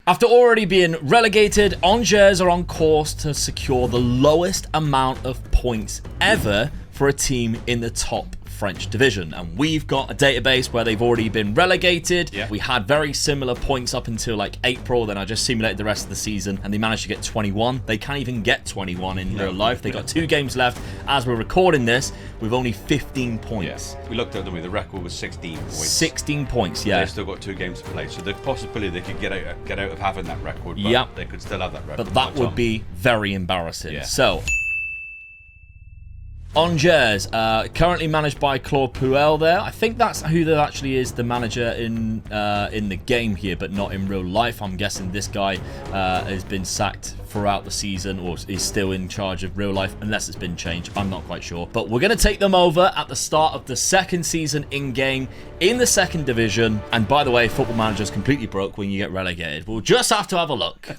After already being relegated, Angers are on course to secure the lowest amount of points ever for a team in the top French division, and we've got a database where they've already been relegated. We had very similar points up until like April, then I just simulated the rest of the season and they managed to get 21. They can't even get 21 in real life. They got 2 games left as we're recording this with only 15 points. We looked at them, the record was 16 points. 16 points, yeah. They've still got 2 games to play, so the possibility they could get out of having that record, but they could still have that record. But that would be very embarrassing. So Angers, currently managed by Claude Puel there. I think that's who that actually is, the manager in the game here, but not in real life. I'm guessing this guy has been sacked throughout the season, or is still in charge of real life, unless it's been changed. I'm not quite sure. But we're going to take them over at the start of the second season in-game in the second division. And by the way, Football Manager's completely broke when you get relegated. We'll just have to have a look.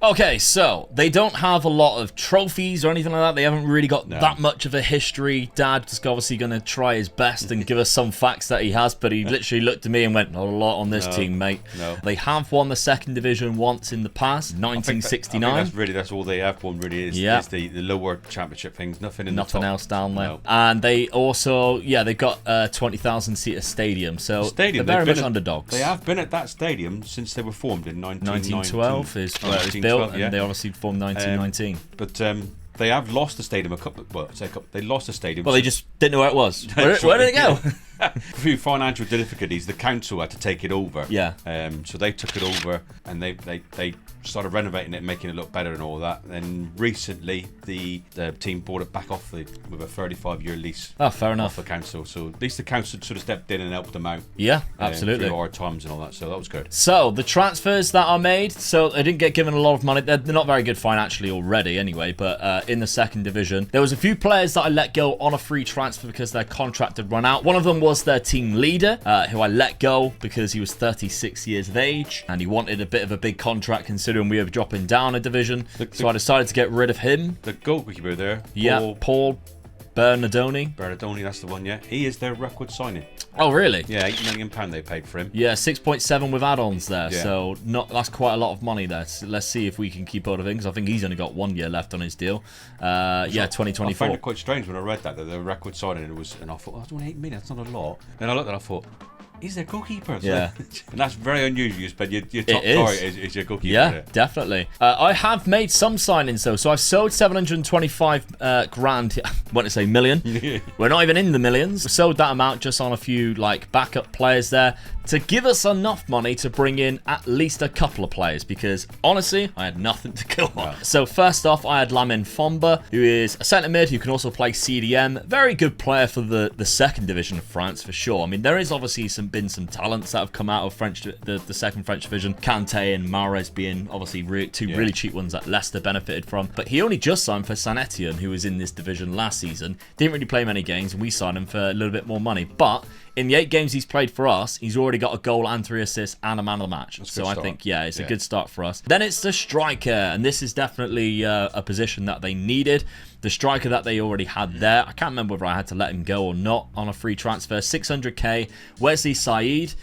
Okay, so they don't have a lot of trophies or anything like that. They haven't really got that much of a history. Dad is obviously going to try his best and give us some facts that he has, but he literally looked at me and went, not a lot on this team, mate. They have won the second division once in the past, 1969. I think that's all they have won, really, is the lower championship things. Nothing in the top. Nothing else down there. And they also, they've got a 20,000-seater stadium, so they're very much underdogs. They have been at that stadium since they were formed in 1912 is where it was built. And they obviously formed 1919. But they have lost the stadium they lost the stadium. They just didn't know where it was. Where did it go? Through financial difficulties, the council had to take it over. So they took it over and they started renovating it and making it look better and all that. And recently, the team bought it back off with a 35-year lease. Oh, fair enough. Off the council. So at least the council sort of stepped in and helped them out. Yeah, absolutely. Through hard times and all that. So that was good. So the transfers that are made, so they didn't get given a lot of money. They're not very good financially already anyway, but in the second division, there was a few players that I let go on a free transfer because their contract had run out. One of them was their team leader, who I let go because he was 36 years of age and he wanted a bit of a big contract considering we were dropping down a division. So I decided to get rid of him. The goalkeeper there, Paul Bernardoni. Bernardoni, that's the one, He is their record signing. Oh, really? Yeah, £8 million they paid for him. Yeah, 6.7 with add-ons there, so that's quite a lot of money there. So let's see if we can keep hold of him, because I think he's only got 1 year left on his deal. 2024. I found it quite strange when I read that the record signing and I thought, I don't want $8 million, that's not a lot. Then I looked and I thought, he's their goalkeeper. Yeah. And that's very unusual. You spend your top target is your goalkeeper. Yeah, definitely. I have made some signings though. So I've sold 725 grand. I want to say million. We're not even in the millions. We sold that amount just on a few like backup players there to give us enough money to bring in at least a couple of players, because honestly, I had nothing to go on. So first off, I had Lamine Fomba, who is a centre mid who can also play CDM. Very good player for the second division of France for sure. I mean, there is obviously been some talents that have come out of the second French division. Kante and Mahrez being obviously two really cheap ones that Leicester benefited from. But he only just signed for Saint Etienne, who was in this division last season. Didn't really play many games, and we signed him for a little bit more money. But in the 8 games he's played for us, he's already got a goal and 3 assists and a man of the match. So I think, it's a good start for us. Then it's the striker, and this is definitely a position that they needed. The striker that they already had there, I can't remember whether I had to let him go or not on a free transfer. 600k, Wesley Said.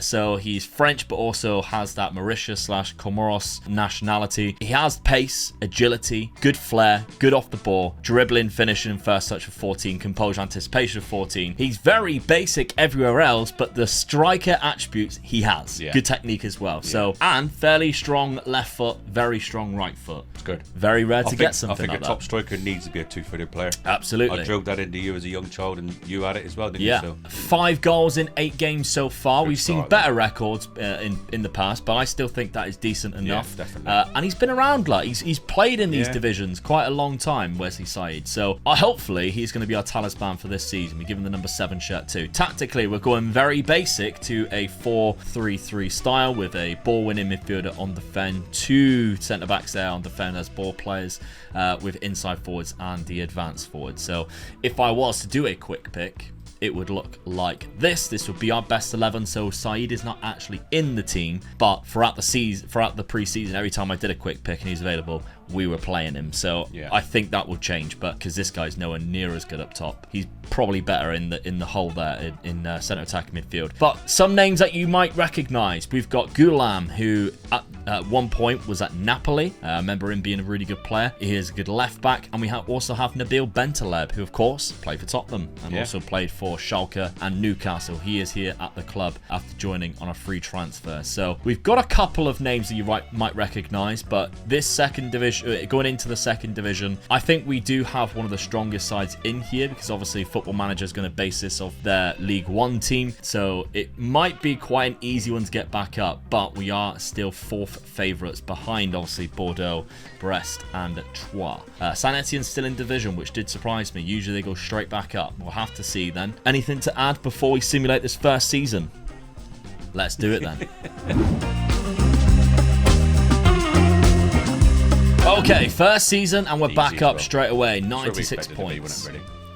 So he's French, but also has that Mauritius/Comoros nationality. He has pace, agility, good flair, good off the ball, dribbling, finishing, first touch of 14, composure, anticipation of 14. He's very basic everywhere else, but the striker attributes he has. Good technique as well. So, and fairly strong left foot, very strong right foot. It's good. Very rare to get something like that. I think a top striker needs to be a 2-footed player. Absolutely. I drilled that into you as a young child, and you had it as well, didn't you? So. 5 goals in 8 games so far. We've seen better records in the past, but I still think that is decent enough. Yeah, definitely. And he's been around, like he's played in these divisions quite a long time, Wesley Said. So hopefully he's going to be our talisman for this season. We give him the number 7 shirt too. Tactically, we're going very basic to a 4-3-3 style with a ball-winning midfielder on defend, 2 centre-backs there on defend as ball players, with inside forwards and the advanced forwards. So if I was to do a quick pick, it would look like this. This would be our best 11. So Said is not actually in the team, but throughout the pre-season, every time I did a quick pick and he's available, we were playing him. So I think that will change, but because this guy's nowhere near as good up top. He's probably better in the hole there in centre attacking midfield. But some names that you might recognise. We've got Gulam, who at one point was at Napoli. I remember him being a really good player. He is a good left back. And we also have Nabil Bentaleb, who of course played for Tottenham and also played for Schalke and Newcastle. He is here at the club after joining on a free transfer. So we've got a couple of names that you might recognise, but this second division, going into the second division, I think we do have one of the strongest sides in here, because obviously Football Manager is going to base this off their League One team. So it might be quite an easy one to get back up, but we are still fourth favourites behind obviously Bordeaux, Brest and Troyes. Saint Etienne's still in division, which did surprise me. Usually they go straight back up. We'll have to see then. Anything to add before we simulate this first season? Let's do it then. Okay, first season, and we're back up straight away. 96 points.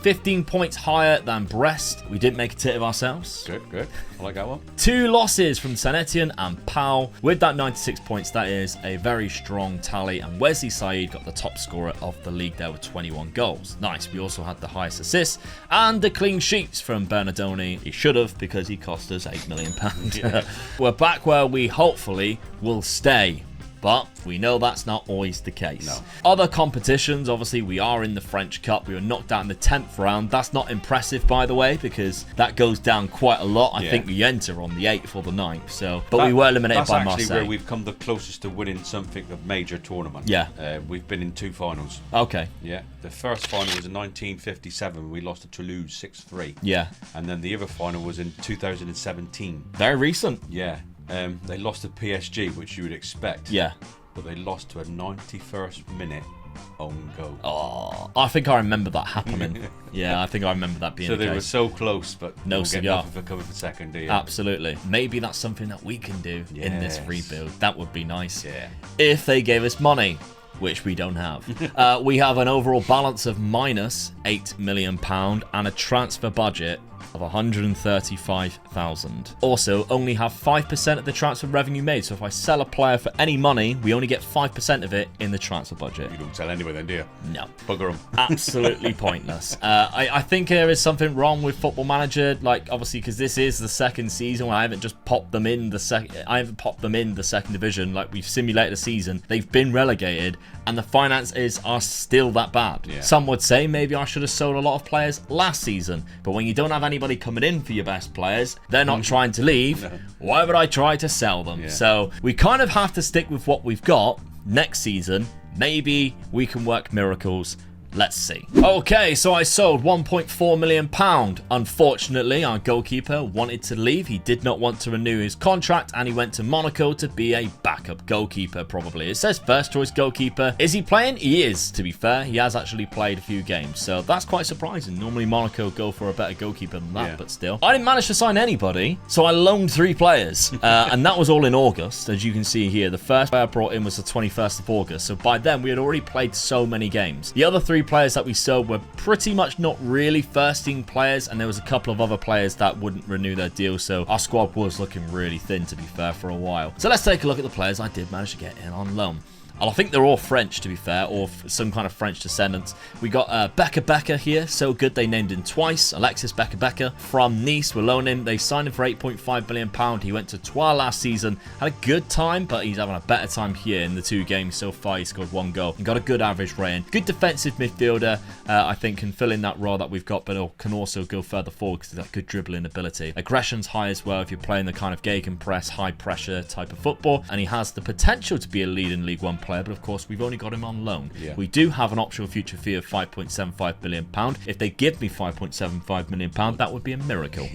15 points higher than Brest. We didn't make a tit of ourselves. Good. I like that one. 2 losses from Saint Etienne and Pau. With that 96 points, that is a very strong tally. And Wesley Said got the top scorer of the league there with 21 goals. Nice. We also had the highest assists and the clean sheets from Bernardoni. He should have, because he cost us £8 million. Yeah. We're back where we hopefully will stay. But we know that's not always the case. No. Other competitions, obviously, we are in the French Cup. We were knocked out in the 10th round. That's not impressive, by the way, because that goes down quite a lot. I think we enter on the 8th or the 9th. So, but we were eliminated by Marseille. That's actually where we've come the closest to winning something of major tournament. Yeah. We've been in 2 finals. Okay. Yeah. The first final was in 1957. We lost to Toulouse 6-3. Yeah. And then the other final was in 2017. Very recent. Yeah. They lost to PSG, which you would expect. Yeah. But they lost to a 91st minute own goal. Oh, I think I remember that happening. Yeah, I think I remember that being the case. So they were so close, but no cigar. Get nothing for coming for second, do you? Absolutely. Maybe that's something that we can do in this rebuild. That would be nice. Yeah. If they gave us money, which we don't have. We have an overall balance of minus £8 million and a transfer budget of 135,000. Also, only have 5% of the transfer revenue made. So if I sell a player for any money, we only get 5% of it in the transfer budget. You don't sell anyway then, do you? No. Bugger them. Absolutely pointless. I think there is something wrong with Football Manager, like obviously because this is the second season. I haven't just popped them in the second. I haven't popped them in the second division. Like we've simulated a season. They've been relegated, and the finances are still that bad. Yeah. Some would say maybe I should have sold a lot of players last season, but when you don't have anybody coming in for your best players, they're not trying to leave. No. Why would I try to sell them? Yeah. So we kind of have to stick with what we've got. Next season, maybe we can work miracles. Let's see. Okay, so I sold £1.4 million. Unfortunately, our goalkeeper wanted to leave. He did not want to renew his contract, and he went to Monaco to be a backup goalkeeper, probably. It says first choice goalkeeper. Is he playing? He is, to be fair. He has actually played a few games, so that's quite surprising. Normally, Monaco go for a better goalkeeper than that, but still. I didn't manage to sign anybody, so I loaned 3 players, and that was all in August, as you can see here. The first player I brought in was the 21st of August, so by then, we had already played so many games. The other 3 players that we sold were pretty much not really first team players, and there was a couple of other players that wouldn't renew their deal, so our squad was looking really thin, to be fair, for a while. So let's take a look at the players I did manage to get in on loan. And I think they're all French, to be fair, or some kind of French descendants. We got Becker here, so good they named him twice. Alexis Becker from Nice, we're loaning him. They signed him for £8.5 million. He went to Troyes last season, had a good time, but he's having a better time here in the 2 games so far. He scored 1 goal and got a good average rating. Good defensive midfielder, I think can fill in that role that we've got, but can also go further forward because he's got good dribbling ability. Aggression's high as well if you're playing the kind of gegenpress, high pressure type of football, and he has the potential to be a leading League One player, but of course we've only got him on loan. We do have an optional future fee of £5.75 million. If they give me £5.75 million, that would be a miracle.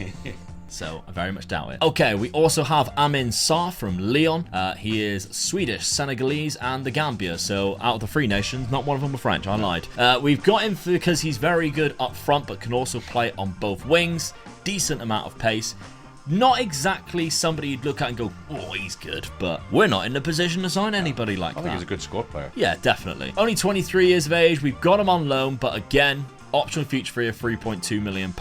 So I very much doubt it. Okay, we also have Amin Sarr from Lyon. He is Swedish, Senegalese, and the Gambia. So out of the 3 nations, not one of them were French. I lied. We've got him because he's very good up front, but can also play on both wings. Decent amount of pace. Not exactly somebody you'd look at and go, oh, he's good, but we're not in a position to sign anybody like that. I think he's a good squad player. Yeah, definitely. Only 23 years of age. We've got him on loan, but again, Optional feature fee of £3.2 million.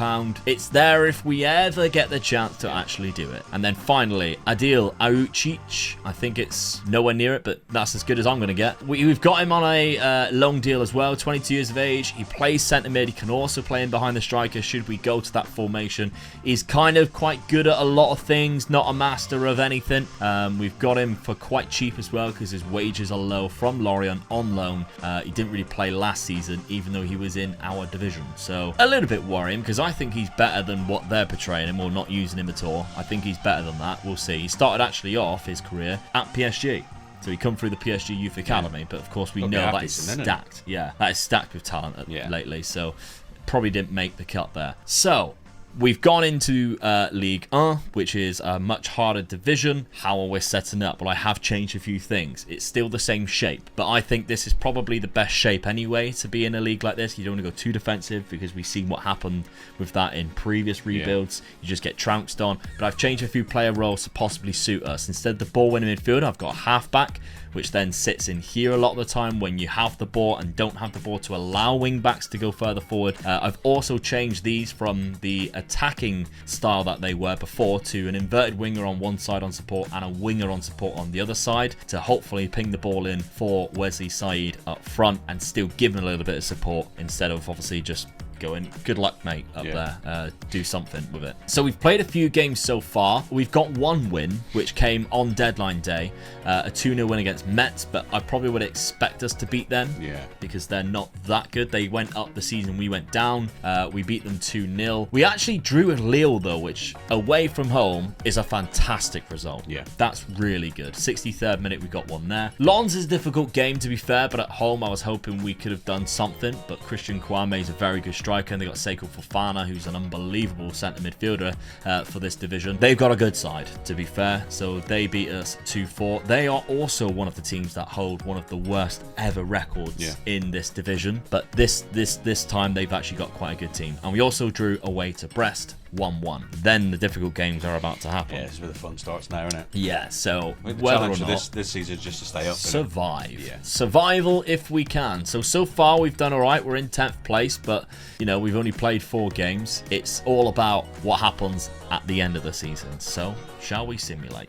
It's there if we ever get the chance to actually do it. And then finally, Adil Aucic. I think it's nowhere near it, but that's as good as I'm going to get. We've got him on a long deal as well, 22 years of age. He plays centre mid. He can also play in behind the striker should we go to that formation. He's kind of quite good at a lot of things, not a master of anything. We've got him for quite cheap as well because his wages are low from Lorient on loan. He didn't really play last season, even though he was in our division. So a little bit worrying because I think he's better than what they're portraying him or not using him at all. I think he's better than that. We'll see. He started actually off his career at PSG. So he come through the PSG Youth Academy, but of course we know that is stacked. Yeah, that is stacked with talent lately. So probably didn't make the cut there. So we've gone into Ligue 1, which is a much harder division. How are we setting up? Well, I have changed a few things. It's still the same shape, but I think this is probably the best shape anyway to be in a league like this. You don't want to go too defensive because we've seen what happened with that in previous rebuilds. You just get trounced on. But I've changed a few player roles to possibly suit us. Instead of the ball-winning midfielder, I've got a halfback, which then sits in here a lot of the time when you have the ball and don't have the ball to allow wing backs to go further forward. I've also changed these from the attacking style that they were before to an inverted winger on one side on support and a winger on support on the other side to hopefully ping the ball in for Wesley Said up front and still give him a little bit of support instead of obviously just going, good luck, mate, up there. Do something with it. So we've played a few games so far. We've got one win, which came on deadline day, a 2-0 win against Metz, but I probably would expect us to beat them because they're not that good. They went up the season, we went down. We beat them 2-0. We actually drew with Lille, though, which away from home is a fantastic result. Yeah, that's really good. 63rd minute, we got one there. Lens is a difficult game, to be fair, but at home I was hoping we could have done something, but Christian Kwame is a very good striker. And they got Seiko Fofana, who's an unbelievable centre midfielder for this division. They've got a good side, to be fair. So they beat us 2-4. They are also one of the teams that hold one of the worst ever records in this division. But this time they've actually got quite a good team. And we also drew away to Brest. 1-1. Then the difficult games are about to happen. Yeah, it's where the fun starts now, isn't it? Yeah, so the challenge of this season is just to stay up. Survive. Yeah. Survival if we can. So far we've done all right. We're in 10th place, but you know, we've only played 4 games. It's all about what happens at the end of the season. So, shall we simulate?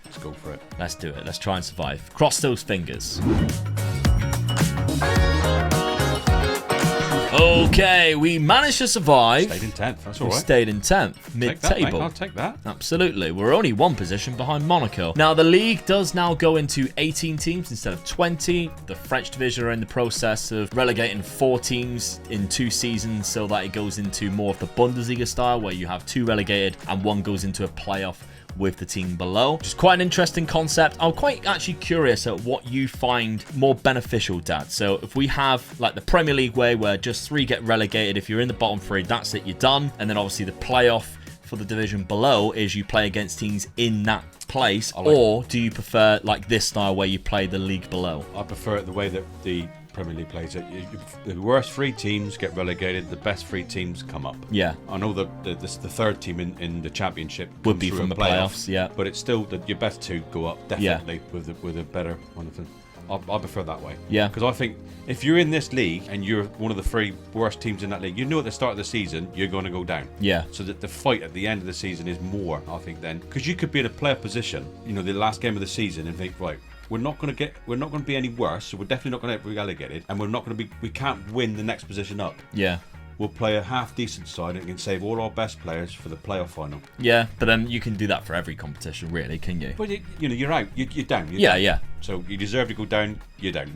Let's go for it. Let's do it. Let's try and survive. Cross those fingers. Okay, we managed to survive. Stayed in 10th, that's all right. We stayed in 10th, mid-table. I'll take that. Absolutely. We're only one position behind Monaco. Now, the league does now go into 18 teams instead of 20. The French division are in the process of relegating 4 teams in 2 seasons so that it goes into more of the Bundesliga style where you have 2 relegated and 1 goes into a playoff with the team below, which is quite an interesting concept. I'm quite actually curious at what you find more beneficial, Dad. So if we have like the Premier League way where just 3 get relegated, if you're in the bottom 3, that's it, you're done. And then obviously the playoff for the division below is you play against teams in that place, or do you prefer like this style where you play the league below? I prefer it the way that the Premier League plays it. The worst 3 teams get relegated, the best 3 teams come up. Yeah. I know the 3rd team in the championship would be from the playoffs, yeah. But it's still your best 2 go up, definitely, with a better one of them. I prefer that way. Yeah. Because I think if you're in this league and you're one of the 3 worst teams in that league, you know at the start of the season you're going to go down. Yeah. So that the fight at the end of the season is more, I think, then. Because you could be in a player position, you know, the last game of the season and think, right, we're not going to be any worse, so we're definitely not going to get relegated, and we can't win the next position up. Yeah. We'll play a half decent side and can save all our best players for the playoff final. Yeah, but then you can do that for every competition, really, can you? But you're out. You're down. Yeah. So you deserve to go down. You're down.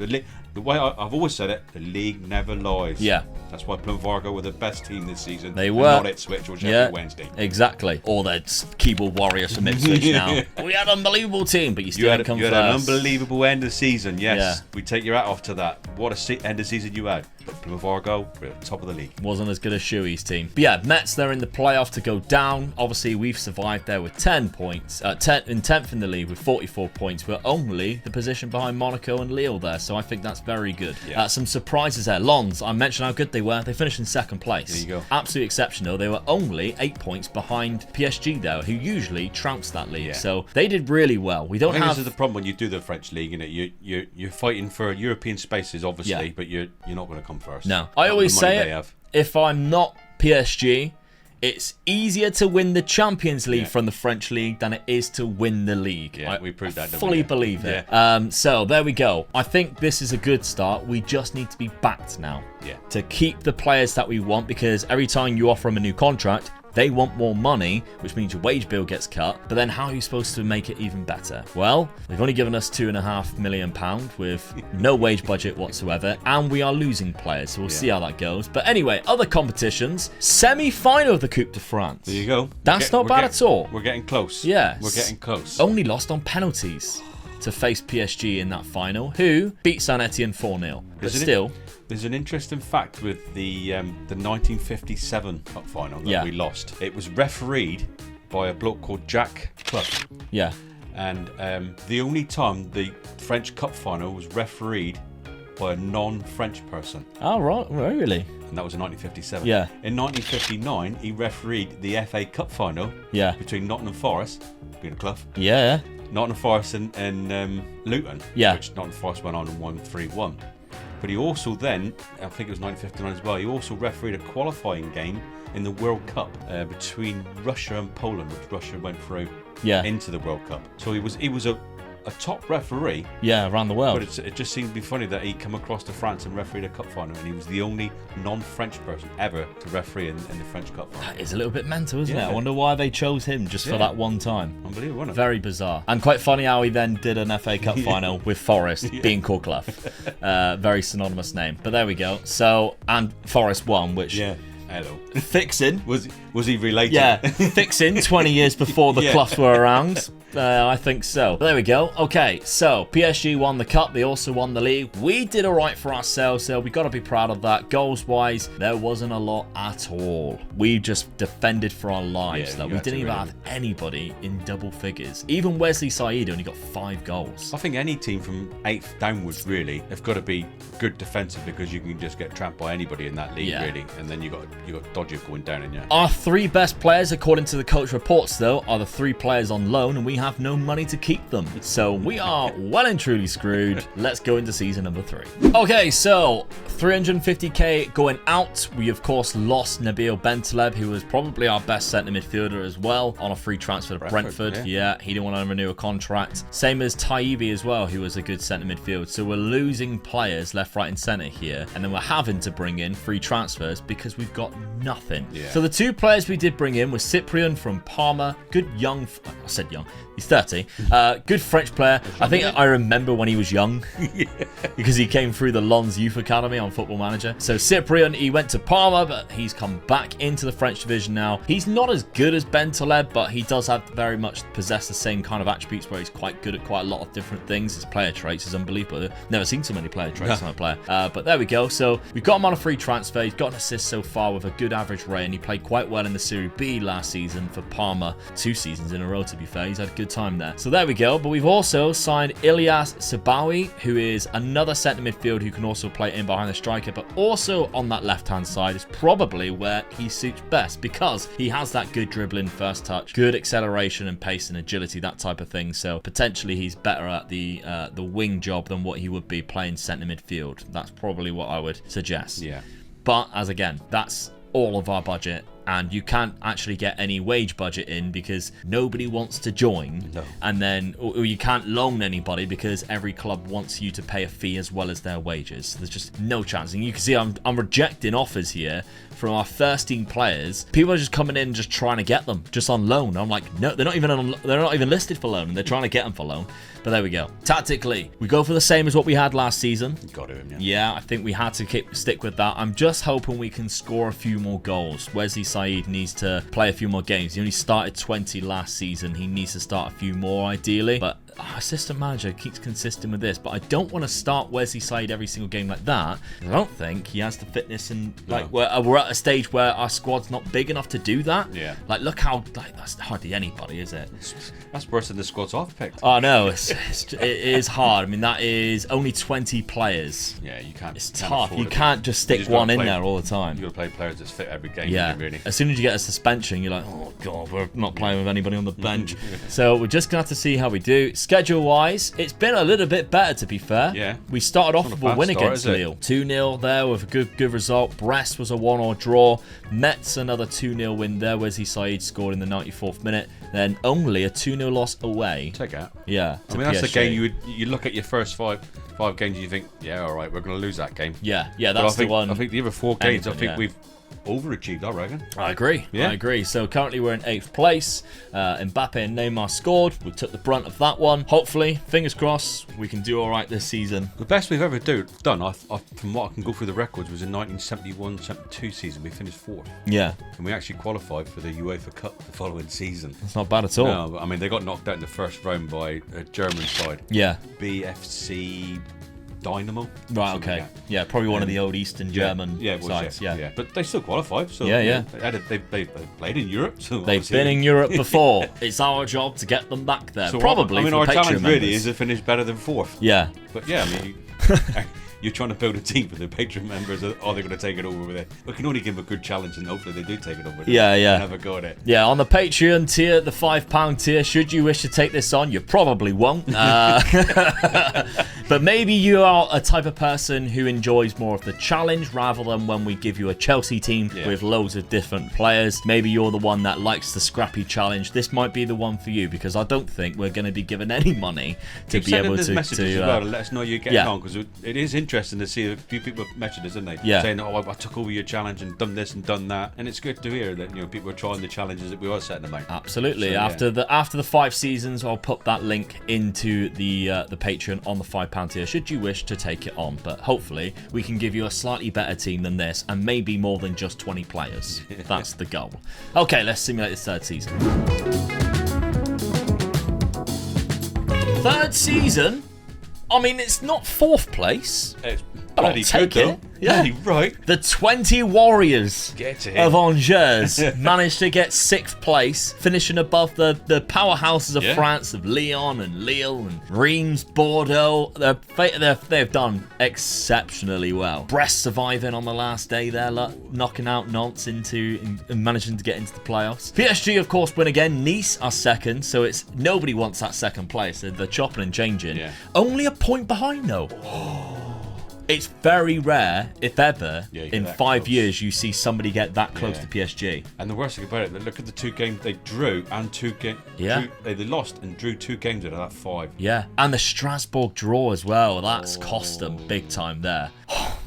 The way I've always said it, the league never lies. Yeah. That's why Plum Vargo were the best team this season. They were. Not Ipswich or Sheffield Wednesday. Exactly. Or they're keyboard warriors from Ipswich now. We had an unbelievable team, but you still didn't come first. You had an unbelievable end of season, yes. Yeah. We take your hat off to that. What a end of season you had. But Plum Vargo were at the top of the league. Wasn't as good as Shuey's team. But yeah, Metz, they're in the playoff to go down. Obviously, we've survived there with 10 points. 10th in the league with 44 points. We're only the position behind Monaco and Lille there, so I think that's very good. Yeah. Some surprises there. Lens, I mentioned how good they were. They finished in 2nd place. There you go. Absolute exceptional. They were only 8 points behind PSG though, who usually trounced that league. Yeah. So they did really well. We don't have. This is the problem when you do the French league, and you're fighting for European spaces, obviously, but you're not going to come first. No, I always say it. if I'm not PSG, it's easier to win the Champions League from the French league than it is to win the league. Yeah, we proved that. Fully believe it. Yeah. So there we go. I think this is a good start. We just need to be backed now to keep the players that we want, because every time you offer them a new contract, they want more money, which means your wage bill gets cut. But then how are you supposed to make it even better? Well, they've only given us £2.5 million with no wage budget whatsoever, and we are losing players, so we'll see how that goes. But anyway, other competitions. Semi-final of the Coupe de France. There you go. That's not bad at all. We're getting close. Yes. We're getting close. Only lost on penalties to face PSG in that final, who beat Saint Etienne 4-0. But still... There's an interesting fact with the 1957 Cup final that we lost. It was refereed by a bloke called Jack Clough. Yeah. And the only time the French Cup final was refereed by a non-French person. Oh, right. Really? And that was in 1957. Yeah. In 1959, he refereed the FA Cup final between Nottingham Forest, being a Clough. Yeah. Nottingham Forest and Luton. Yeah. Which Nottingham Forest went on and won 3-1. But he also then, I think it was 1959 as well, he also refereed a qualifying game in the World Cup between Russia and Poland, which Russia went through into the World Cup. So he was a top referee. Yeah, around the world. But it just seemed to be funny that he come across to France and refereed a cup final, and he was the only non-French person ever to referee in the French cup final. That is a little bit mental, isn't it? I wonder why they chose him just for that one time. Unbelievable, wasn't it? Very bizarre. And quite funny how he then did an FA Cup final with Forest being called Clough. Very synonymous name. But there we go. So, and Forest won, which... Yeah. Hello. Fixing. Was he related? Yeah, fixing 20 years before the Cloughs were around. I think so. But there we go. Okay, so PSG won the cup. They also won the league. We did all right for ourselves, so we got to be proud of that. Goals-wise, there wasn't a lot at all. We just defended for our lives, though. We didn't even have anybody in double figures. Even Wesley Said only got 5 goals. I think any team from 8th downwards, really, have got to be good defensive, because you can just get trapped by anybody in that league, really. And then you got Dodger going down in you. Our 3 best players, according to the coach reports, though, are the 3 players on loan, and we have no money to keep them. So we are well and truly screwed. Let's go into season number 3. Okay, so 350k going out. We, of course, lost Nabil Bentaleb, who was probably our best centre midfielder as well, on a free transfer to Brentford. Yeah, he didn't want to renew a contract. Same as Taibbi as well, who was a good centre midfield. So we're losing players left, right, and centre here. And then we're having to bring in free transfers because we've got nothing. So the 2 players we did bring in were Cyprian from Parma, good young, I said young, he's 30, good French player. I think I remember when he was young because he came through the Lens Youth Academy on Football Manager. So Cyprian, he went to Parma, but he's come back into the French division now. He's not as good as Bentaleb, but he does have very much possess the same kind of attributes where he's quite good at quite a lot of different things. His player traits is unbelievable. Never seen so many player traits on a player. But there we go. So we've got him on a free transfer. He's got an assist so far with a good average rate, and he played quite well in the Serie B last season for Parma. 2 seasons in a row, to be fair. He's had a good time there. So there we go. But we've also signed Ilyas Sabawi, who is another centre midfield who can also play in behind the striker, but also on that left-hand side is probably where he suits best, because he has that good dribbling, first touch, good acceleration and pace and agility, that type of thing. So potentially he's better at the wing job than what he would be playing centre midfield. That's probably what I would suggest. Yeah. But as again, that's all of our budget, and you can't actually get any wage budget in because nobody wants to join. No. And then or you can't loan anybody because every club wants you to pay a fee as well as their wages. There's just no chance. And you can see I'm rejecting offers here from our first team players. People are just coming in just trying to get them just on loan. I'm like, no, they're not even listed for loan, and they're trying to get them for loan. But there we go. Tactically, we go for the same as what we had last season. Got him, yeah, I think we had to stick with that. I'm just hoping we can score a few more goals. Wesley Said needs to play a few more games. He only started 20 last season. He needs to start a few more, ideally. But assistant manager keeps consistent with this, but I don't want to start Wesley Said every single game like that. I don't think he has the fitness, and we're at a stage where our squad's not big enough to do that. Yeah. Like, look how that's hardly anybody, is it? That's worse than the squads I've picked. Oh no, it is hard. I mean, that is only 20 players. Yeah, you can't. It's tough. You can't just stick one in there all the time. You got to play players that fit every game. Yeah. Really. As soon as you get a suspension, you're like, oh god, we're not playing with anybody on the bench. So we're just gonna have to see how we do. schedule-wise, it's been a little bit better, to be fair. Yeah. We started off with a win against Lille. 2-0 there with a good result. Brest was a 1-1 draw. Metz, another 2-0 win there. Wesley Said scored in the 94th minute. Then only a 2-0 loss away. Take out. Yeah. I mean, that's the game you look at your first five games and you think, yeah, all right, we're going to lose that game. Yeah, that's the one. I think the other 4 games, we've overachieved, I reckon. I agree. Yeah. I agree. So currently we're in 8th place. Mbappe and Neymar scored. We took the brunt of that one. Hopefully, fingers crossed, we can do all right this season. The best we've ever done, from what I can go through the records, was in 1971-72 season. We finished 4th. Yeah. And we actually qualified for the UEFA Cup the following season. That's not bad at all. No, I mean, they got knocked out in the first round by a German side. Yeah. BFC Dynamo. Right, okay. Like yeah, probably one of the old Eastern German sides. Yeah. But they still qualified. So yeah. They played in Europe. So they've been in Europe before. It's our job to get them back there. So probably. I mean, our challenge really is to finish better than 4th. Yeah. But yeah, I mean, you're trying to build a team for the Patreon members. Are they going to take it over with it? We can only give them a good challenge, and hopefully they do take it over. Yeah. Have a go at it. Yeah, on the Patreon tier, the £5 tier, should you wish to take this on, you probably won't. But maybe you are a type of person who enjoys more of the challenge rather than when we give you a Chelsea team with loads of different players. Maybe you're the one that likes the scrappy challenge. This might be the one for you, because I don't think we're going to be given any money to be able to messages as well, to let us know you're getting on, because it is interesting to see a few people message us, isn't they? Yeah. Saying, oh, I took over your challenge and done this and done that, and it's good to hear that people are trying the challenges that we are setting them out. Absolutely. So, after the 5 seasons, I'll put that link into the Patreon on the £5 tier, should you wish to take it on. But hopefully we can give you a slightly better team than this, and maybe more than just 20 players. That's the goal. Okay, let's simulate this 3rd season. 3rd season? I mean, it's not 4th place. It's but I'll take it. Yeah, right. The 20 Warriors of Angers managed to get 6th place, finishing above the powerhouses of France, of Lyon and Lille and Reims, Bordeaux. They've done exceptionally well. Brest surviving on the last day there, knocking out Nantes and managing to get into the playoffs. PSG, of course, win again. Nice are 2nd, so it's nobody wants that 2nd place. They're chopping and changing. Yeah. Only a point behind, though. It's very rare, if ever, in 5 years you see somebody get that close to PSG. And the worst thing about it, look at the 2 games they drew and 2 games. Yeah. They lost and drew 2 games out of that 5. Yeah. And the Strasbourg draw as well. That's cost them big time there.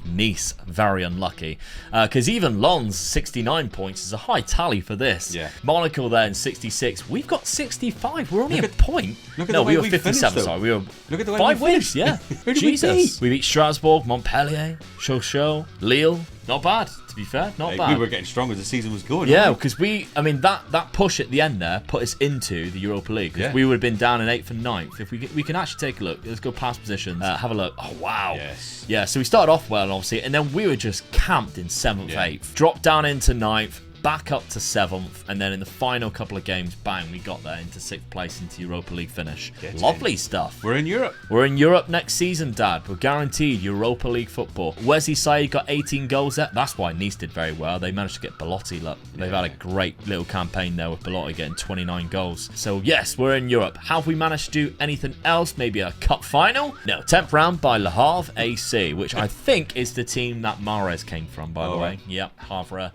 Nice, very unlucky. Because even Lens, 69 points is a high tally for this. Yeah. Monaco there in 66. We've got 65. We're only a point. No, we were 57, sorry. We were look at the way 5 wins, yeah. Who did Jesus. We beat Strasbourg, Montpellier, Sochaux, Lille. Not bad, to be fair. Not bad. We were getting strong as the season was going. Yeah, because that push at the end there put us into the Europa League. Because we would have been down in 8th and 9th. If we can actually take a look. Let's go past positions. Have a look. Oh, wow. Yes. Yeah, so we started off well, obviously, and then we were just camped in 7th, 8th. Dropped down into 9th. Back up to 7th, and then in the final couple of games, bang, we got there into 6th place into Europa League finish. Lovely stuff. We're in Europe. We're in Europe next season, Dad. We're guaranteed Europa League football. Wesley Said got 18 goals there. That's why Nice did very well. They managed to get Belotti. Look, they've had a great little campaign there with Belotti getting 29 goals. So yes, we're in Europe. Have we managed to do anything else? Maybe a cup final? No. 10th round by Le Havre AC, which I think is the team that Mahrez came from, by the way. Yep, Havre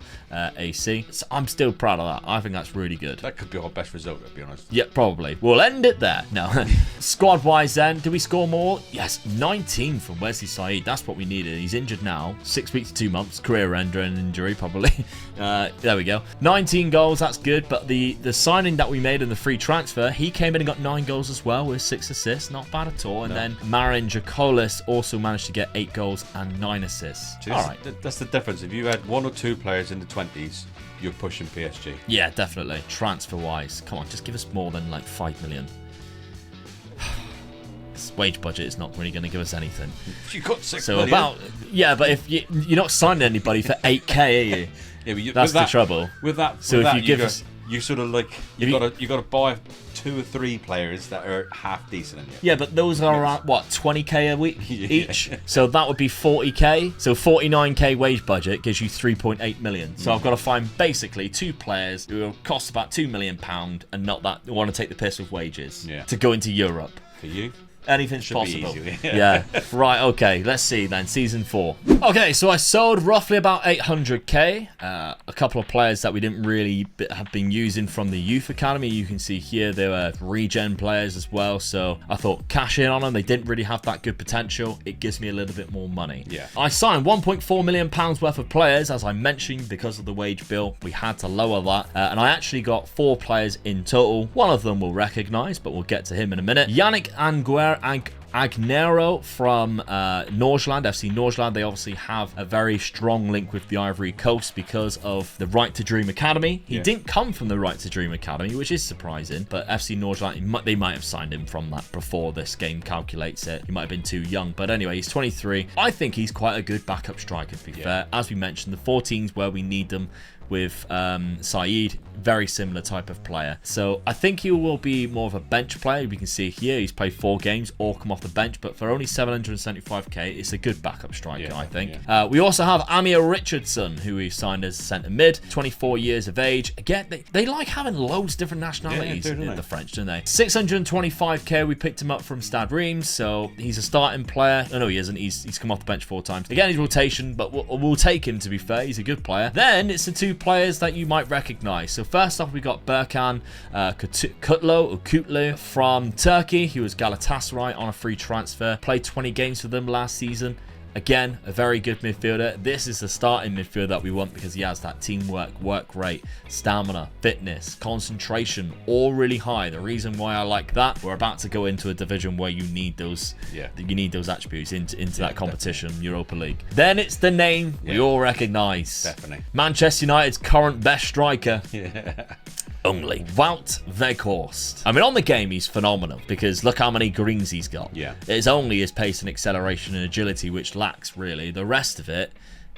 AC. So I'm still proud of that. I think that's really good. That could be our best result, to be honest. Yeah, probably. We'll end it there. No. Squad-wise then, do we score more? Yes, 19 from Wesley Said. That's what we needed. He's injured now. 6 weeks to 2 months. Career-ending injury, probably. There we go. 19 goals, that's good. But the signing that we made in the free transfer, he came in and got 9 goals as well with 6 assists. Not bad at all. And then Marin Jacolis also managed to get 8 goals and 9 assists. So all right. That's the difference. If you had 1 or 2 players in the 20s, you're pushing PSG. Yeah, definitely. Transfer-wise, come on, just give us more than like 5 million. This wage budget is not really going to give us anything. You got 6 so million. But if you're not signing anybody for 8k, are you? Yeah, but that's the trouble. With that, so if you give us, you sort of like you got to buy 2 or 3 players that are half decent in here. Yeah, but those are around, what, 20k a week each? So that would be 40k. So 49k wage budget gives you 3.8 million. So I've got to find basically 2 players who will cost about £2 million and not that want to take the piss with wages to go into Europe. For you? Anything's Should possible. Be easy. Yeah. Right, okay. Let's see then. Season 4. Okay, so I sold roughly about 800k. A couple of players that we didn't really have been using from the youth academy. You can see here they were regen players as well. So I thought cash in on them. They didn't really have that good potential. It gives me a little bit more money. Yeah. I signed 1.4 million pounds worth of players. As I mentioned, because of the wage bill, we had to lower that. And I actually got 4 players in total. One of them we'll recognize, but we'll get to him in a minute. Yannick Agnero from Norgeland, FC Norgeland. They obviously have a very strong link with the Ivory Coast because of the Right to Dream Academy. He didn't come from the Right to Dream Academy, which is surprising, but FC Norgeland, they might have signed him from that before this game calculates it. He might have been too young, but anyway, he's 23. I think he's quite a good backup striker, to be fair. As we mentioned, the 4 teams where we need them with Saeed, very similar type of player. So I think he will be more of a bench player. We can see here he's played 4 games, all come off the bench, but for only 775k, it's a good backup striker, I think. We also have Amir Richardson, who we signed as centre mid, 24 years of age. Again, they like having loads of different nationalities in the French, don't they? 625k, we picked him up from Stade Reims, so he's a starting player. Oh no, he isn't. He's come off the bench 4 times. Again, he's rotation, but we'll take him, to be fair. He's a good player. Then it's the 2 players that you might recognize. So first off, we got Berkan Kutlu from Turkey. He was Galatasaray on a free transfer. Played 20 games for them last season. Again, a very good midfielder. This is the starting midfielder that we want because he has that teamwork, work rate, stamina, fitness, concentration, all really high. The reason why I like that, we're about to go into a division where you need those, you need those attributes into that competition, definitely. Europa League. Then it's the name we all recognise. Definitely. Manchester United's current best striker. Only Wout Weghorst. I mean, on the game, he's phenomenal because look how many greens he's got. It's only his pace and acceleration and agility which lacks, really. The rest of it,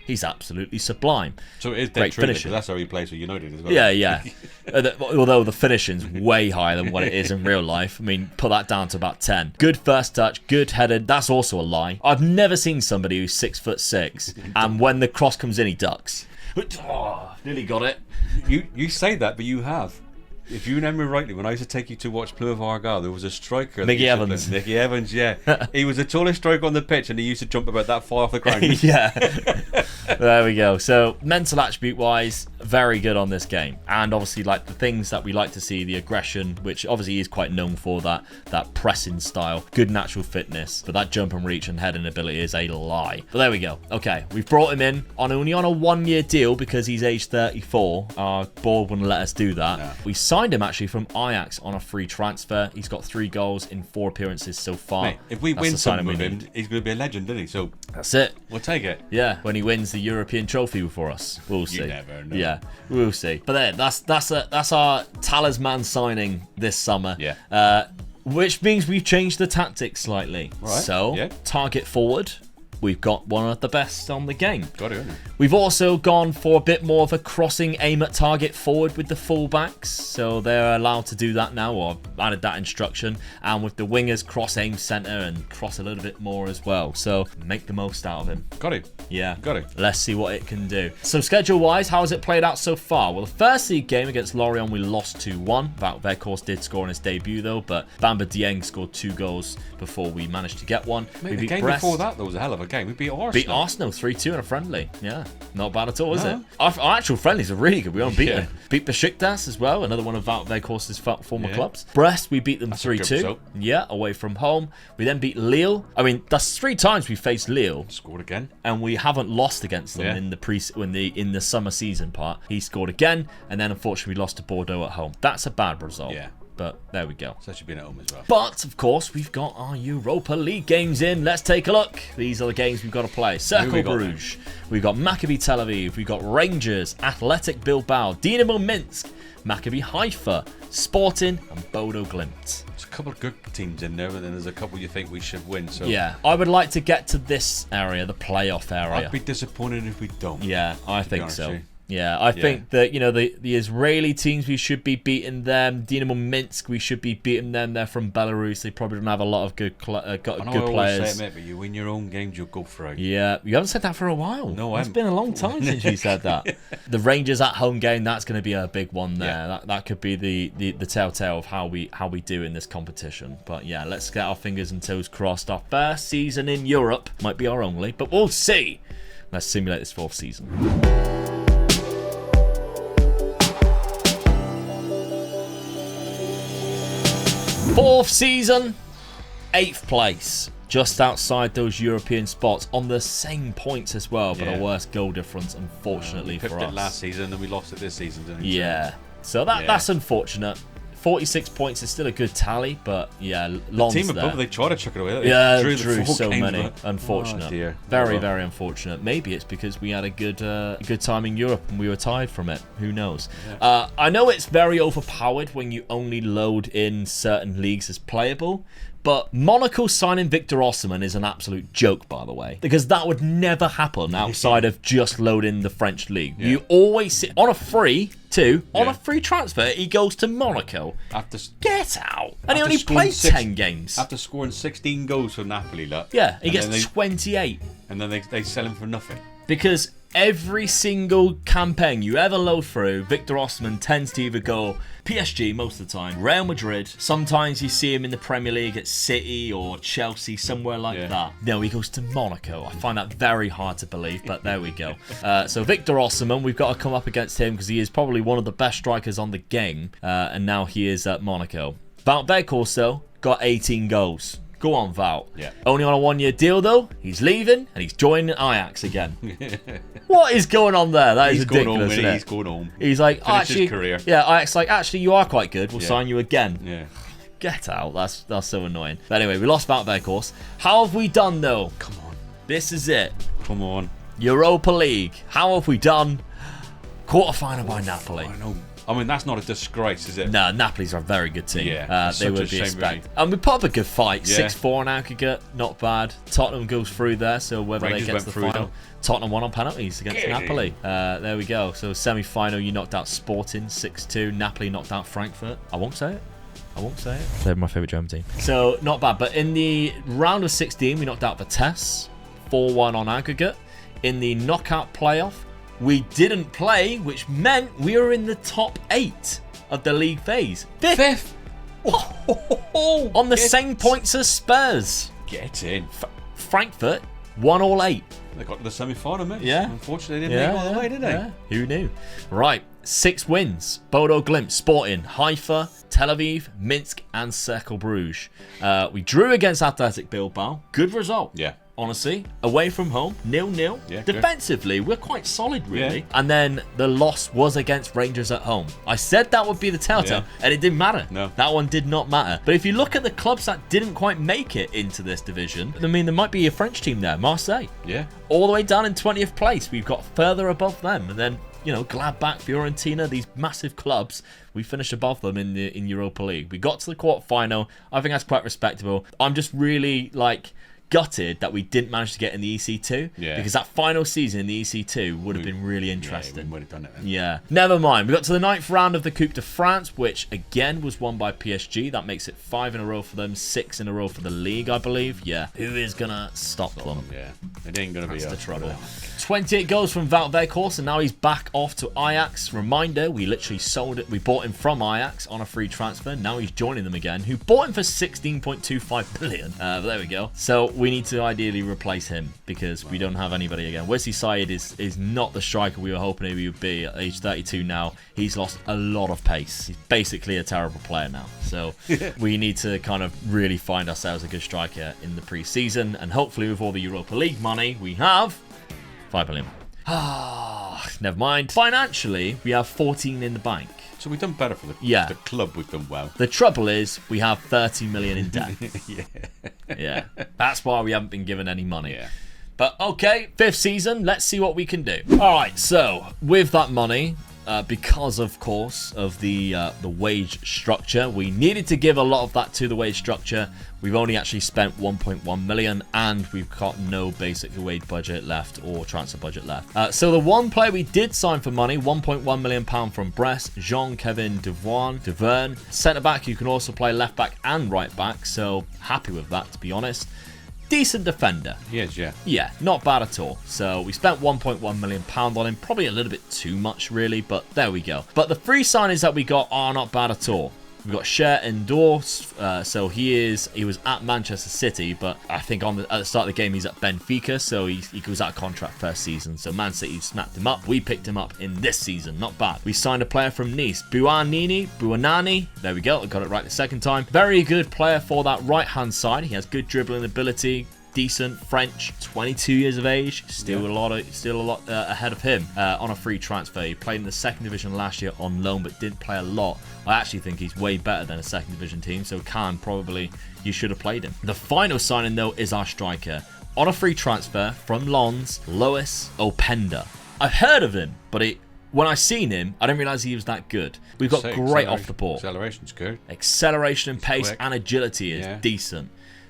he's absolutely sublime. So it is great finishing. That's how he plays for United as well. Yeah. Although the finishing's way higher than what it is in real life. I mean, put that down to about 10. Good first touch, good headed. That's also a lie. I've never seen somebody who's 6'6", and when the cross comes in, he ducks. Oh, nearly got it. You say that, but you have. If you remember rightly, when I used to take you to watch Plymouth Argyle, there was a striker. Mickey Evans. Mickey Evans, yeah. He was the tallest striker on the pitch, and he used to jump about that far off the ground. There we go. So mental attribute wise, very good on this game. And obviously, like the things that we like to see, the aggression, which obviously he is quite known for, that pressing style, good natural fitness, but that jump and reach and heading ability is a lie. But there we go. Okay, we've brought him in only on a 1-year deal because he's age 34. Our board wouldn't let us do that. No. We signed him actually from Ajax on a free transfer. He's got 3 goals in 4 appearances so far. Mate, if we win something with him, he's going to be a legend, isn't he? So that's it. We'll take it. Yeah, when he wins the European trophy for us, we'll see. You never know. Yeah, we'll see. But there, that's our talisman signing this summer. Which means we've changed the tactics slightly. Right. So target forward. We've got one of the best on the game. Got it, haven't we? We've also gone for a bit more of a crossing aim at target forward with the fullbacks. So they're allowed to do that now, or added that instruction. And with the wingers, cross aim centre and cross a little bit more as well. So make the most out of him. Got it. Yeah. Got it. Let's see what it can do. So schedule-wise, how has it played out so far? Well, the first league game against Lorient, we lost 2-1. Weghorst did score in his debut, though, but Bamba Dieng scored 2 goals before we managed to get one. Mate, the game before that, though, was a hell of a game. We beat Arsenal. Beat Arsenal 3-2 in a friendly. Yeah, not bad at all, is it? Our actual friendlies are really good. We unbeaten. Beat Besiktas as well, another one of Wout Weghorst's former clubs. Brest, we beat them 3-2. Yeah, away from home. We then beat Lille. I mean, that's 3 times we faced Lille. Scored again. And we haven't lost against them in the summer season part. He scored again, and then unfortunately we lost to Bordeaux at home. That's a bad result. Yeah. But there we go. So that should be at home as well. But, of course, we've got our Europa League games in. Let's take a look. These are the games we've got to play. Cercle Bruges. We've got Maccabi Tel Aviv. We've got Rangers, Athletic Bilbao, Dinamo Minsk, Maccabi Haifa, Sporting, and Bodo Glimt. There's a couple of good teams in there, but then there's a couple you think we should win. So yeah, I would like to get to this area, the playoff area. I'd be disappointed if we don't. Yeah, I think so. Yeah, I think that, you know, the Israeli teams, we should be beating them. Dynamo Minsk, we should be beating them. They're from Belarus. They probably don't have a lot of good players. I always say it, mate, but you win your own games, you'll go through. Yeah, you haven't said that for a while. No, I haven't. It's been a long time since you said that. The Rangers at home game, that's going to be a big one there. Yeah. That could be the telltale of how we do in this competition. But yeah, let's get our fingers and toes crossed. Our first season in Europe might be our only, but we'll see. Let's simulate this 4th season. Fourth season, 8th place, just outside those European spots, on the same points as well, but a worse goal difference, unfortunately, for us. We picked it last season and we lost it this season, didn't we? Yeah, so that's unfortunate. 46 points is still a good tally, but yeah, Lens the team above, they tried to chuck it away. Yeah, drew so many. Unfortunate. Oh, dear. Very unfortunate. Maybe it's because we had a good time in Europe and we were tired from it. Who knows? Yeah. I know it's very overpowered when you only load in certain leagues as playable, but Monaco signing Victor Osimhen is an absolute joke, by the way, because that would never happen outside of just loading the French league. Yeah. You always see on a free transfer, he goes to Monaco. Get out! And he only played 10 games. After scoring 16 goals for Napoli, look. Yeah, he gets 28. And then they sell him for nothing. Because every single campaign you ever load through, Victor Osimhen tends to either go PSG most of the time, Real Madrid. Sometimes you see him in the Premier League at City or Chelsea, somewhere like that. No, he goes to Monaco. I find that very hard to believe, but there we go. So Victor Osimhen, we've got to come up against him because he is probably one of the best strikers on the game, and now he is at Monaco. Wout Corsair got 18 goals. Go on, Wout. Yeah. Only on a 1-year deal, though. He's leaving, and he's joining Ajax again. What is going on there? That is ridiculous, isn't it? He's going home. He's like, his career. Yeah, Ajax like, actually, you are quite good. We'll sign you again. Yeah. Get out. That's so annoying. But anyway, we lost Wout course. How have we done, though? Come on. This is it. Come on. Europa League. How have we done? Quarterfinal by Napoli. I know. I mean, that's not a disgrace, is it? No, Napoli's a very good team. Yeah, they would be expected. And we put up a good fight. 6-4 in aggregate, not bad. Tottenham goes through there, so whether Rangers they get to the final. Tottenham won on penalties against Napoli. There we go. So semi-final, you knocked out Sporting 6-2. Napoli knocked out Frankfurt. I won't say it. They're my favourite German team. So not bad. But in the round of 16, we knocked out Vitesse 4-1 on aggregate. In the knockout playoff, we didn't play, which meant we were in the top 8 of the league phase. Fifth. On the same points as Spurs. Get in. Frankfurt won all 8. They got to the semi-final, mate. Yeah. Unfortunately, they didn't make all the way, did they? Yeah. Who knew? Right. 6 wins. Bodo Glimt, Sporting, Haifa, Tel Aviv, Minsk, and Cercle Bruges. We drew against Athletic Bilbao. Good result. Yeah. Honestly, away from home, 0-0. Yeah, defensively, we're quite solid, really. Yeah. And then the loss was against Rangers at home. I said that would be the telltale, and it didn't matter. No. That one did not matter. But if you look at the clubs that didn't quite make it into this division, I mean, there might be a French team there, Marseille. Yeah. All the way down in 20th place. We've got further above them. And then, you know, Gladbach, Fiorentina, these massive clubs, we finished above them in Europa League. We got to the quarterfinal. I think that's quite respectable. I'm just really, gutted that we didn't manage to get in the EC2 because that final season in the EC2 would have been really interesting. Yeah, we would have done it then. Yeah. Never mind. We got to the 9th round of the Coupe de France, which again was won by PSG. That makes it 5 in a row for them, 6 in a row for the league, I believe. Yeah. Who is going to stop them? Yeah. It ain't going to be the trouble. 28 goals from Wout Weghorst, and now he's back off to Ajax. Reminder, we literally sold it. We bought him from Ajax on a free transfer. Now he's joining them again, who bought him for 16.25 billion. But there we go. So we need to ideally replace him because we don't have anybody again. Wesley Said is not the striker we were hoping he would be at age 32 now. He's lost a lot of pace. He's basically a terrible player now. So we need to kind of really find ourselves a good striker in the pre-season, and hopefully with all the Europa League money we have, 5 billion. Never mind. Financially, we have 14 in the bank. So we've done better for the club. We've done well. The trouble is, we have 30 million in debt. Yeah. That's why we haven't been given any money. Yeah. But okay, 5th season. Let's see what we can do. All right. So with that money, because, of course, of the wage structure. We needed to give a lot of that to the wage structure. We've only actually spent 1.1 million, and we've got no basic wage budget left or transfer budget left. So the one player we did sign for money, 1.1 million pound from Brest, Jean-Kevin Deverne. Centre back, you can also play left back and right back. So happy with that, to be honest. Decent defender. Yes, yeah. Yeah, not bad at all. So we spent 1.1 million pound on him. Probably a little bit too much, really, but there we go. But the free signings that we got are not bad at all. We've got Cher endorsed, so he was at Manchester City, but I think at the start of the game he's at Benfica, so he goes out of contract first season. So Man City snapped him up. We picked him up in this season, not bad. We signed a player from Nice, Buonani. There we go, I got it right the second time. Very good player for that right-hand side. He has good dribbling ability. Decent French, 22 years of age, still a lot ahead of him on a free transfer. He played in the second division last year on loan, but didn't play a lot. I actually think he's way better than a second division team, so you should have played him. The final signing though is our striker on a free transfer from Lens, Lois Openda. I've heard of him, but when I seen him, I didn't realise he was that good. We've got great off the ball. Acceleration's good. Acceleration and pace and agility is decent.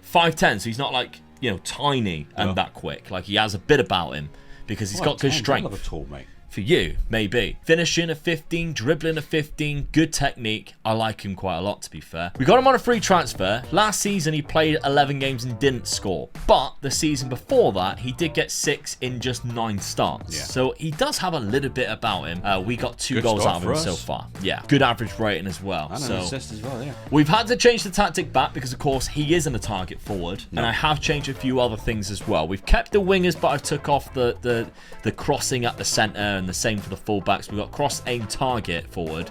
5'10", so he's not like, tiny and that quick. Like, he has a bit about him because he's got good strength. At all, mate. For you, maybe. Finishing a 15, dribbling a 15, good technique. I like him quite a lot, to be fair. We got him on a free transfer. Last season, he played 11 games and didn't score. But the season before that, he did get 6 in just 9 starts. Yeah. So he does have a little bit about him. We got 2 goals out of him so far. Yeah, good average rating as well. And an assist as well, yeah. We've had to change the tactic back because, of course, he isn't a target forward. No. And I have changed a few other things as well. We've kept the wingers, but I took off the crossing at the centre, and the same for the fullbacks. We've got cross aim target forward.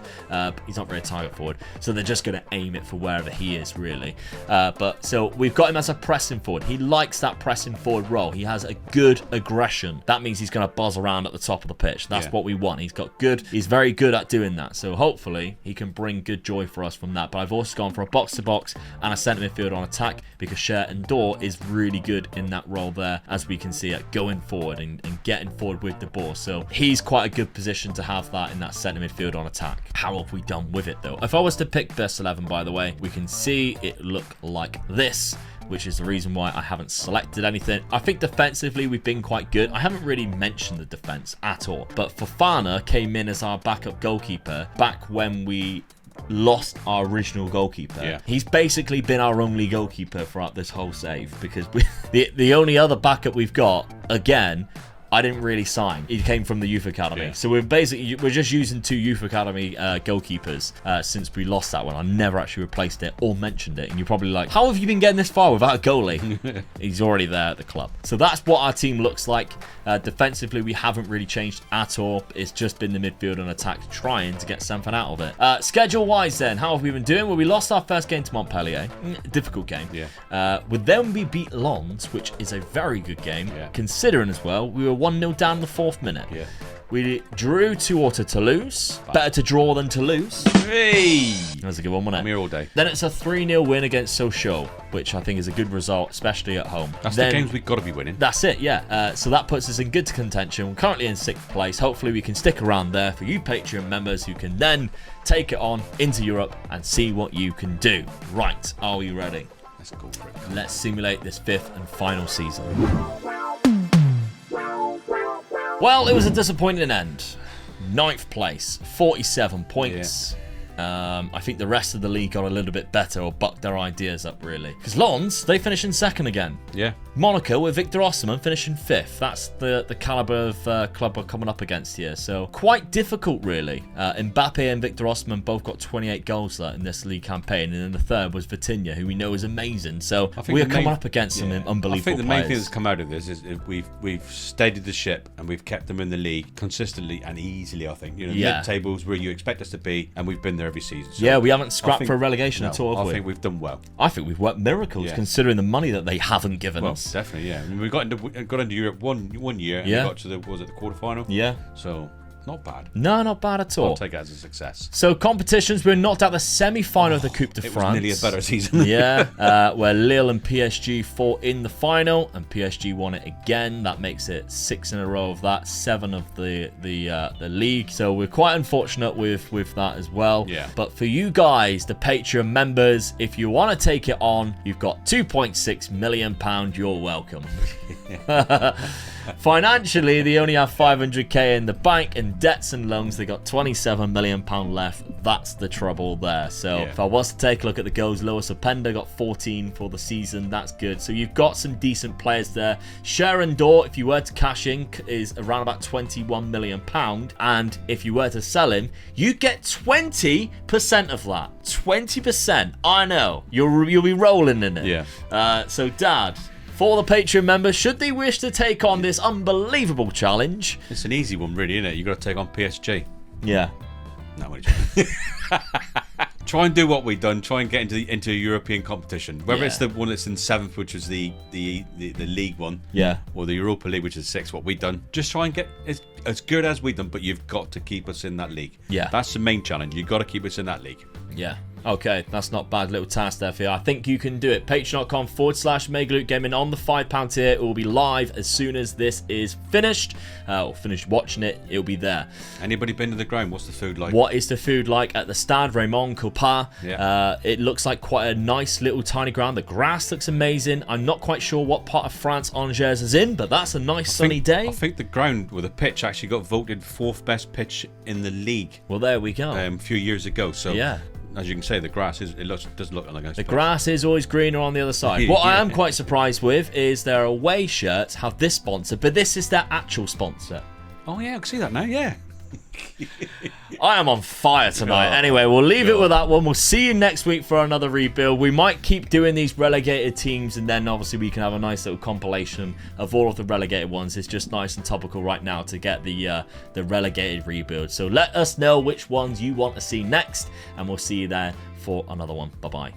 He's not really a target forward, so they're just going to aim it for wherever he is, really. But so we've got him as a pressing forward. He likes that pressing forward role. He has a good aggression. That means he's going to buzz around at the top of the pitch. That's what we want. He's very good at doing that. So hopefully he can bring good joy for us from that. But I've also gone for a box-to-box and a centre midfield on attack because Cher and Dor is really good in that role there, as we can see it going forward and getting forward with the ball. So he's quite a good position to have that in that centre midfield on attack. How have we done with it though? If I was to pick best 11, by the way, we can see it look like this, which is the reason why I haven't selected anything. I think defensively we've been quite good. I haven't really mentioned the defence at all, but Fofana came in as our backup goalkeeper back when we lost our original goalkeeper. Yeah. He's basically been our only goalkeeper throughout this whole save because the only other backup we've got, again, I didn't really sign. He came from the youth academy. Yeah. So we're just using 2 youth academy goalkeepers since we lost that one. I never actually replaced it or mentioned it. And you're probably like, how have you been getting this far without a goalie? He's already there at the club. So that's what our team looks like. Defensively, we haven't really changed at all. It's just been the midfield and attack trying to get something out of it. Schedule-wise then, how have we been doing? Well, we lost our first game to Montpellier. Difficult game. Yeah. Then we beat Lens, which is a very good game. Yeah. Considering as well, we were 1-0 down in the 4th minute. Yeah. We drew 2-2 to Toulouse. Better to draw than to lose. Hey! That was a good one, wasn't it? I'm here all day. Then it's a 3-0 win against Sochaux, which I think is a good result, especially at home. That's the games we've got to be winning. That's it, yeah. So that puts us in good contention. We're currently in 6th place. Hopefully we can stick around there for you Patreon members who can then take it on into Europe and see what you can do. Right, are we ready? Let's go for it. Let's simulate this 5th and final season. Well, it was a disappointing end. 9th place, 47 points. Yeah. I think the rest of the league got a little bit better or bucked their ideas up, really. Because Lens, they finished in 2nd again. Yeah. Monaco with Victor Osimhen finishing 5th. That's the calibre of club we're coming up against here. So quite difficult, really. Mbappe and Victor Osimhen both got 28 goals in this league campaign. And then the third was Vitinha, who we know is amazing. So we're coming up against some unbelievable players. I think the main thing that's come out of this is we've steadied the ship and we've kept them in the league consistently and easily, I think. Mid-tables where you expect us to be, and we've been there every season. So yeah, we haven't scrapped for relegation at all, have we? I think we've done well. I think we've worked miracles considering the money that they haven't given us. Definitely, yeah. I mean, we got into Europe one year and we got to the quarterfinal. Yeah. So Not bad. No, not bad at all. I'll take it as a success. So competitions, we're knocked out the semi-final of the Coupe de France. It was nearly a better season. Yeah, where Lille and PSG fought in the final, and PSG won it again. That makes it 6 in a row of that, 7 of the league. So we're quite unfortunate with that as well. Yeah. But for you guys, the Patreon members, if you want to take it on, you've got £2.6 million. You're welcome. Financially, they only have 500k in the bank. In debts and loans, they got £27 million left. That's the trouble there. So if I was to take a look at the goals, Lewis Openda got 14 for the season. That's good. So you've got some decent players there. Sharon Dorr, if you were to cash in, is around about £21 million. And if you were to sell him, you get 20% of that. 20%. I know. You'll be rolling in it. Yeah. So, Dad, for the Patreon members, should they wish to take on this unbelievable challenge? It's an easy one, really, isn't it? You've got to take on PSG. Yeah. No, try and do what we've done. Try and get into a European competition. Whether it's the one that's in 7th, which is the League one, or the Europa League, which is 6th, what we've done. Just try and get as good as we've done, but you've got to keep us in that league. Yeah. That's the main challenge. You've got to keep us in that league. Yeah. Okay, that's not bad. Little task there for you. I think you can do it. Patreon.com/Mega Loot Gaming on the £5 tier. It will be live as soon as this is finished. Or finished watching it, it'll be there. Anybody been to the ground? What's the food like? What is the food like at the Stade Raymond Coupin? Yeah. It looks like quite a nice little tiny ground. The grass looks amazing. I'm not quite sure what part of France Angers is in, but that's a nice sunny day. I think the ground with the pitch actually got voted 4th best pitch in the league. Well, there we go. A few years ago. So yeah. As you can say, the grass does look like a nice The pitch. grass is always greener on the other side. What I am quite surprised with is their away shirts have this sponsor, but this is their actual sponsor. Oh yeah, I can see that now. Yeah. I am on fire tonight. Anyway, we'll leave it with that one. We'll see you next week for another rebuild. We might keep doing these relegated teams, and then obviously we can have a nice little compilation of all of the relegated ones. It's just nice and topical right now to get the relegated rebuild. So let us know which ones you want to see next, and we'll see you there for another one. Bye bye.